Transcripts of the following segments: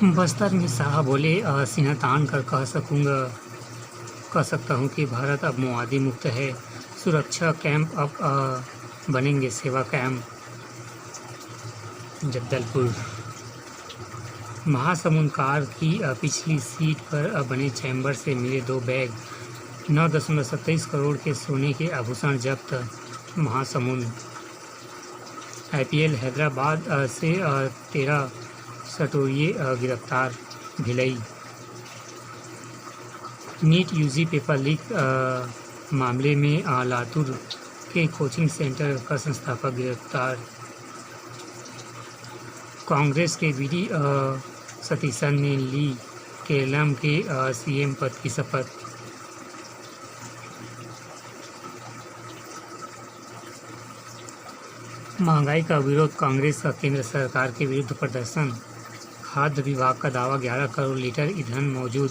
बस्तर में शाह बोले, सीना तान कर कह सकता हूँ कि भारत अब माओवादी मुक्त है। सुरक्षा कैंप अब बनेंगे सेवा कैंप। जगदलपुर महासमुंद कार की पिछली सीट पर बने चैम्बर से मिले 2 बैग, 9.27 करोड़ के सोने के आभूषण जब्त। महासमुंद IPL हैदराबाद से 13 सटोरिये गिरफ्तार। Bhilai NEET UG paper leak मामले में लातूर के कोचिंग सेंटर का संस्थापक गिरफ्तार। कांग्रेस के VD सतीशन ने ली केरलम के CM पद की शपथ। महंगाई का विरोध, कांग्रेस का केंद्र सरकार के विरुद्ध प्रदर्शन। खाद्य विभाग का दावा 11 करोड़ लीटर ईंधन मौजूद।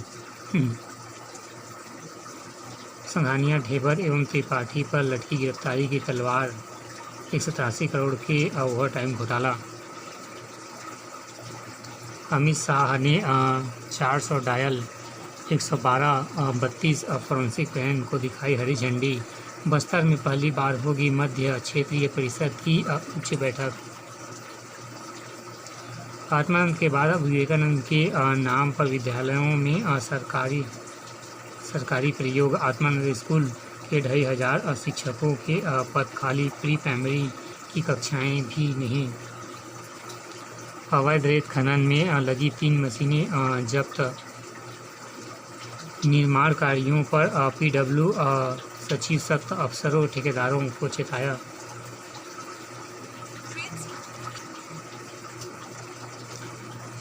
संघानिया, ढेबर एवं त्रिपाठी पर लटकी गिरफ्तारी की तलवार। 183 करोड़ के ओवरटाइम घोटाला। अमित शाह ने 400 डायल 112 32 फॉरेंसिक वैन को दिखाई हरी झंडी। बस्तर में पहली बार होगी मध्य क्षेत्रीय परिषद की उच्च बैठक। आत्मानंद के बाद विवेकानंद के नाम पर विद्यालयों में सरकारी प्रयोग। आत्मानंद स्कूल के 2,500 शिक्षकों के पद खाली। प्री प्राइमरी की कक्षाएं भी नहीं। अवैध रेत खनन में लगी 3 मशीनें जब्त। निर्माण कार्यों पर PW सचिव सख्त, अफसरों ठेकेदारों को चेताया।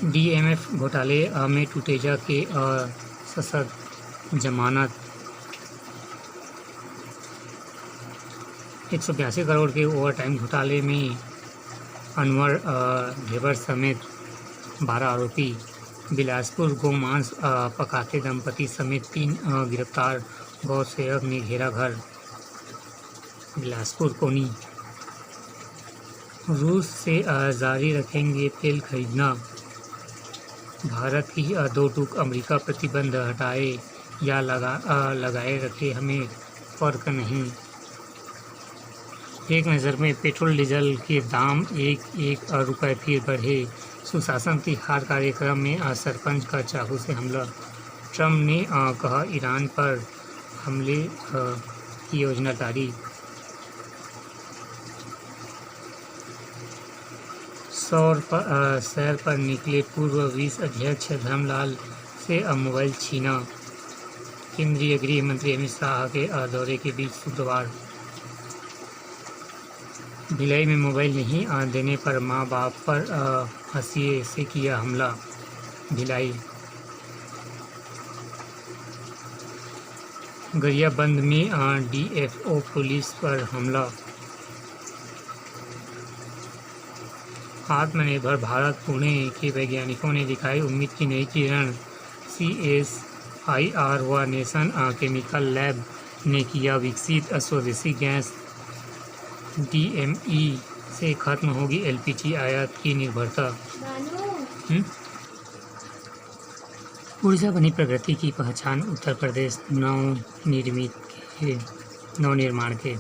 DMF घोटाले में टूटेजा के सशर्त जमानत। 182 करोड़ के ओवरटाइम घोटाले में अनवर ढेबर समेत 12 आरोपी। बिलासपुर गोमांस पकाते दंपति समेत 3 गिरफ्तार। गौ सेवक ने घेरा घर। बिलासपुर कोनी रूस से जारी रखेंगे तेल खरीदना। भारत की 2 टूक अमेरिका प्रतिबंध हटाए या लगाए रखे, हमें फर्क नहीं। एक नज़र में पेट्रोल डीजल के दाम 1 रुपये फिर बढ़े। सुशासन तिहार कार्यक्रम में सरपंच का चाकू से हमला। ट्रम्प ने कहा ईरान पर हमले की योजना जारी। सैर पर निकले पूर्व विस अध्यक्ष धर्मलाल से मोबाइल छीना। केंद्रीय गृह मंत्री अमित शाह के दौरे के बीच शुक्रवार भिलाई में मोबाइल नहीं देने पर मां बाप पर हंसिए से किया हमला। भिलाई गरियाबंद में DFO पुलिस पर हमला। आत्मनिर्भर भारत पुणे के वैज्ञानिकों ने दिखाई उम्मीद की नई किरण। CSIR व नेशन केमिकल लैब ने किया विकसित स्वदेशी गैस। DME से खत्म होगी LPG आयात की निर्भरता। ऊर्जा बनी प्रगति की पहचान, उत्तर प्रदेश नवनिर्माण के।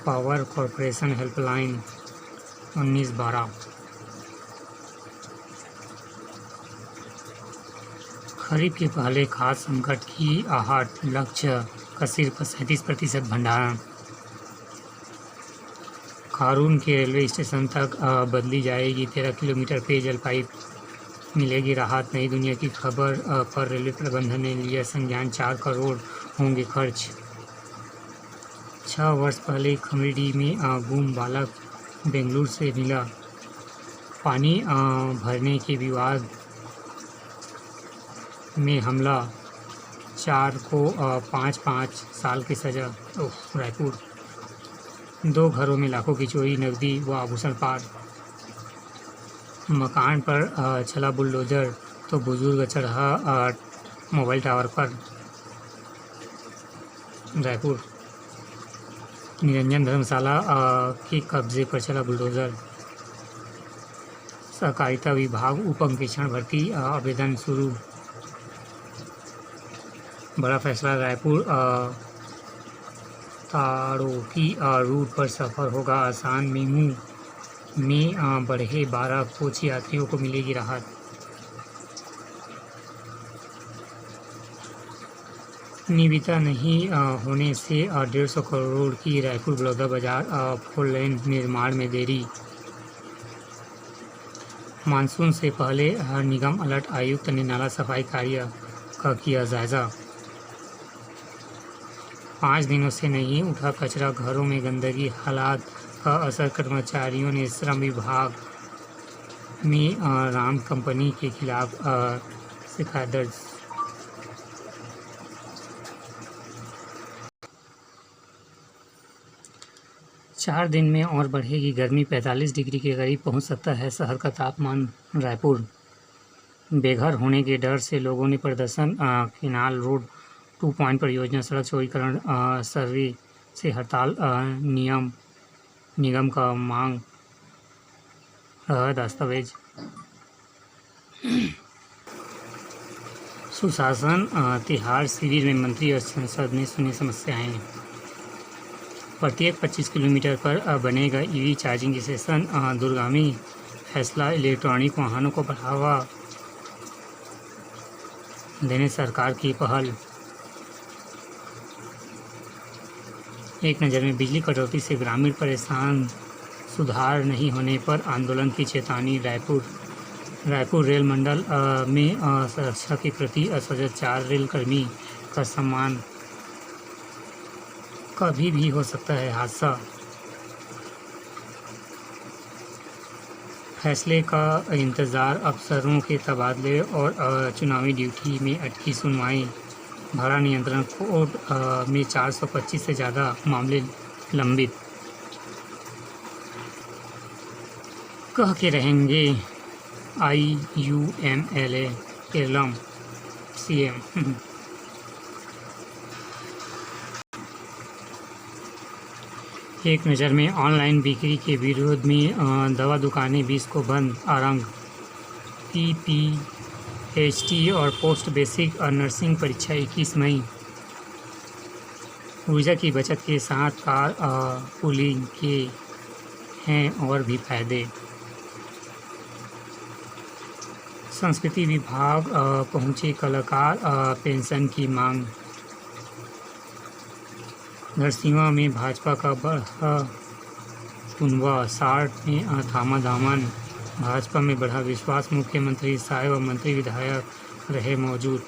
Power corporation helpline 1912। खरीफ के पहले खाद्य संकट की आहट, लक्ष्य का सिर्फ 37% भंडारण। खारून के रेलवे स्टेशन तक बदली जाएगी 13 किलोमीटर पेयजल पाइप, मिलेगी राहत। नई दुनिया की खबर पर रेलवे प्रबंधन ने लिया संज्ञान, 4 करोड़ होंगे खर्च। 6 वर्ष पहले खमरीडी में गुम बालक बेंगलुरु से मिला। पानी भरने के विवाद में हमला, 4 को 5-5 साल की सजा। रायपुर 2 घरों में लाखों की चोरी, नकदी व आभूषण पार। मकान पर चला बुलडोजर तो बुजुर्ग चढ़ा मोबाइल टावर पर। रायपुर निरंजन धर्मशाला के कब्जे पर चला बुलडोजर। सहकारिता विभाग उप अंकेक्षण भर्ती आवेदन शुरू। बड़ा फैसला, रायपुर ताड़ोकी रूट पर सफ़र होगा आसान। मेमू में बढ़े 12 कोच यात्रियों को मिलेगी राहत। निविदा नहीं होने से 150 करोड़ की रायपुर बलौदा बाजार 4 लेन निर्माण में देरी। मानसून से पहले निगम अलर्ट, आयुक्त ने नाला सफाई कार्य का किया जायजा। 5 दिनों से नहीं उठा कचरा, घरों में गंदगी, हालात का असर। कर्मचारियों ने श्रम विभाग में राम कंपनी के खिलाफ शिकायत दर्ज। चार दिन में और बढ़ेगी गर्मी, 45 डिग्री के करीब पहुंच सकता है शहर का तापमान। रायपुर बेघर होने के डर से लोगों ने प्रदर्शन। केनाल रोड 2 पॉइंट परियोजना सड़क चौड़ीकरण सर्वे से हड़ताल। निगम का मांग रहा दस्तावेज। सुशासन तिहाड़ शिविर में मंत्री और सांसद ने सुनी समस्याएं। प्रत्येक 25 किलोमीटर पर बनेगा ईवी चार्जिंग स्टेशन। दूरगामी फैसला, इलेक्ट्रॉनिक वाहनों को बढ़ावा देने सरकार की पहल। एक नज़र में, बिजली कटौती से ग्रामीण परेशान, सुधार नहीं होने पर आंदोलन की चेतावनी। रायपुर रेल मंडल में सुरक्षा के प्रति असजग 4 रेल कर्मी का सम्मान। कभी भी हो सकता है हादसा। फैसले का इंतज़ार, अफसरों के तबादले और चुनावी ड्यूटी में अटकी सुनवाई। भाड़ा नियंत्रण कोर्ट में 425 से ज़्यादा मामले लंबित। कह के रहेंगे IUMLA केरलम CM। एक नज़र में, ऑनलाइन बिक्री के विरोध में दवा दुकानें 20 को बंद। आरंग PPHT और पोस्ट बेसिक नर्सिंग परीक्षा 21 मई। ऊर्जा की बचत के साथ कार पूलिंग के हैं और भी फायदे। संस्कृति विभाग पहुंचे कलाकार पेंशन की मांग। नरसिंहवा में भाजपा का बढ़ा तुनवा, 60 में थामा दामन। भाजपा में बढ़ा विश्वास, मुख्यमंत्री साहब व मंत्री विधायक रहे मौजूद।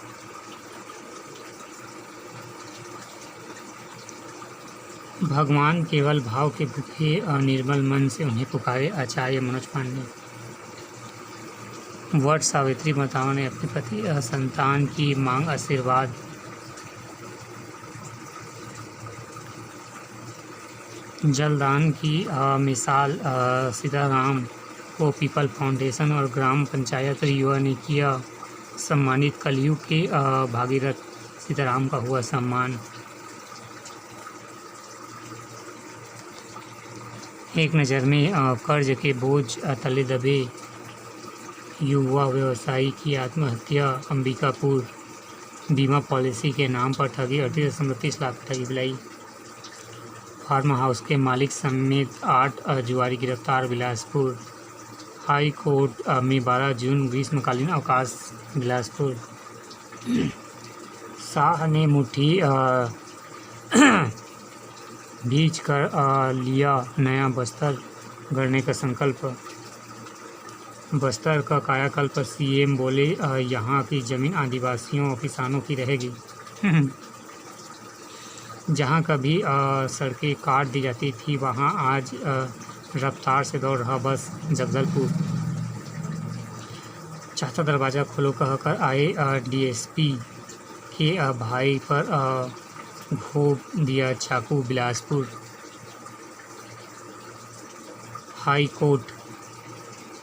भगवान केवल भाव के भूखे, निर्मल मन से उन्हें पुकारे, आचार्य मनोज पांडे। वट सावित्री माताओं ने अपने पति संतान की मांग आशीर्वाद। जलदान की मिसाल, सीताराम को पीपल फाउंडेशन और ग्राम पंचायत युवा ने किया सम्मानित। कलयुग के भागीरथ सीताराम का हुआ सम्मान। एक नज़र में, कर्ज के बोझ तले दबे युवा व्यवसायी की आत्महत्या। अंबिकापुर बीमा पॉलिसी के नाम पर ठगी, 38.30 लाख ठगी बुलाई। फार्म हाउस के मालिक समेत 8 जुआरी गिरफ्तार। बिलासपुर हाई कोर्ट में 12 जून ग्रीष्मकालीन अवकाश। बिलासपुर शाह ने मुट्ठी भींच कर लिया नया बस्तर गढ़ने का संकल्प। बस्तर का कायाकल्प, CM बोले यहाँ की ज़मीन आदिवासियों और किसानों की रहेगी। जहाँ कभी सड़कें काट दी जाती थी, वहाँ आज रफ्तार से दौड़ रहा बस। जगदलपुर चाहता दरवाज़ा खोलो कहकर आए DSP के भाई पर घोंप दिया चाकू। बिलासपुर हाई कोर्ट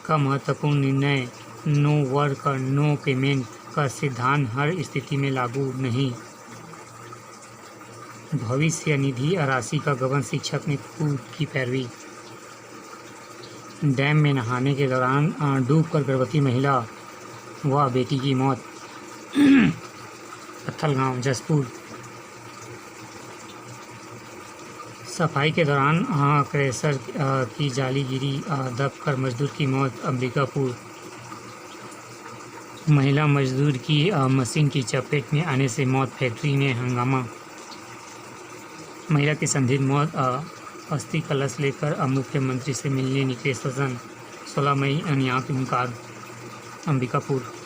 का महत्वपूर्ण निर्णय, नो वर्क नो पेमेंट का सिद्धांत हर स्थिति में लागू नहीं। भविष्य निधि राशि का गबन, शिक्षक ने कूद की पैरवी। डैम में नहाने के दौरान डूबकर गर्भवती महिला व बेटी की मौत। पत्थलगांव जसपुर। सफाई के दौरान क्रेशर की जाली गिरी, दबकर मजदूर की मौत अंबिकापुर। महिला मजदूर की मशीन की चपेट में आने से मौत, फैक्ट्री में हंगामा। महिला की संदिग्ध मौत, अस्थि कलश लेकर मुख्यमंत्री से मिलने निकले सज्जन, 16 मई अनियात इनकार अंबिकापुर।